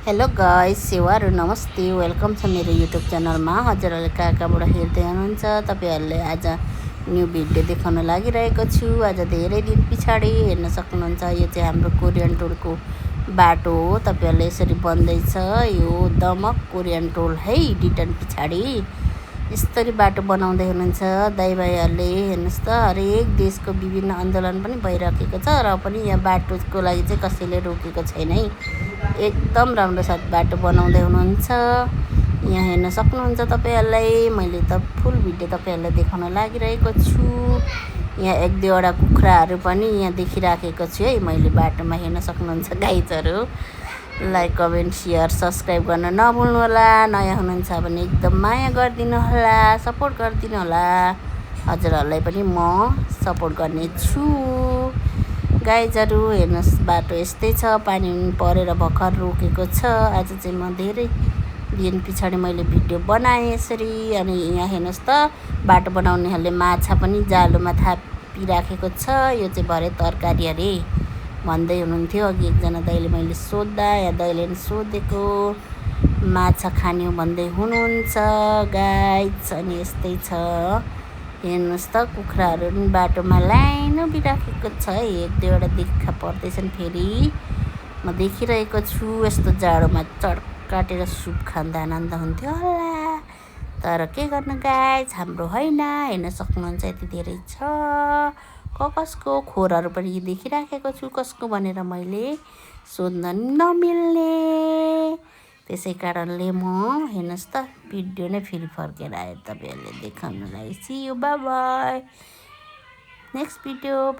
Hello guys, सेवाहरू नमस्ते, welcome छ मेरो युट्युब च्यानलमा। हजुरहरूले कहाँ कहाँबाट हेर्दै हुनुहुन्छ। तपाईँहरूले आज न्यू भिडियो देखाउन लागिरहेको छु। आज धेरै दिन पछाडि हेर्न सक्नुहुन्छ। यो चाहिँ हाम्रो कोरियन टोलको बाटो हो। तपाईँहरूले यसरी बन्दैछ यो दमक कोरियन टोल है। डिटन पछाडि यसरी बाटो बनाउँदै हुनुहुन्छ दाइभाइहरूले। हेर्नुहोस् त, हरेक देशको विभिन्न आन्दोलन पनि भइराखेको छ र पनि यहाँ बाटोको लागि चाहिँ कसैले रोकेको छैन है। एकदम राम्रो साथ बाटो बनाउँदै हुनुहुन्छ। यहाँ हेर्न सक्नुहुन्छ तपाईँहरूलाई। मैले त फुल भिडियो तपाईँहरूलाई देखाउन लागिरहेको छु। यहाँ एक दुईवटा कुखुराहरू पनि यहाँ देखिराखेको छु है मैले बाटोमा। हेर्न सक्नुहुन्छ गाइजहरू। लाइक कमेन्ट सेयर सब्सक्राइब गर्न नभुल्नु होला। नयाँ हुनुहुन्छ भने एकदम माया गरिदिनु होला, सपोर्ट गरिदिनु होला। हजुरहरूलाई पनि म सपोर्ट गर्नेछु गाइजहरू। हेर्नुहोस् बाटो यस्तै छ, पानी परेर भर्खर रोकेको छ। आज चाहिँ म धेरै दिन पछाडि मैले भिडियो बनाएँ यसरी। अनि यहाँ हेर्नुहोस् त, बाटो बनाउनेहरूले माछा पनि जालोमा थापिराखेको छ। यो चाहिँ भरे तरकारी अरे भन्दै हुनुहुन्थ्यो अघि एकजना दाइले। मैले सोद्धा या दाइले नि सोधेको माछा खाने भन्दै हुनुहुन्छ गाइज। अनि यस्तै छ, हेर्नुहोस् त कुखुराहरू पनि बाटोमा लाइन उभिराखेको छ है। एक दुईवटा देखा पर्दैछन्। फेरि म देखिरहेको छु। यस्तो जाडोमा काटेर सुप खाँदा आनन्द हुन्थ्यो होला, तर के गर्नु गाइज, हाम्रो होइन। हेर्न सक्नुहुन्छ यति धेरै छ। कसको खोरहरू पनि देखिराखेको छु, कसको भनेर मैले सोध्न नमिल्ने। त्यसै कारणले म हेर्नुहोस् त भिडियो नै फेरि फर्केर आयो तपाईँहरूले देखाउनलाई। See you, bye bye, next video.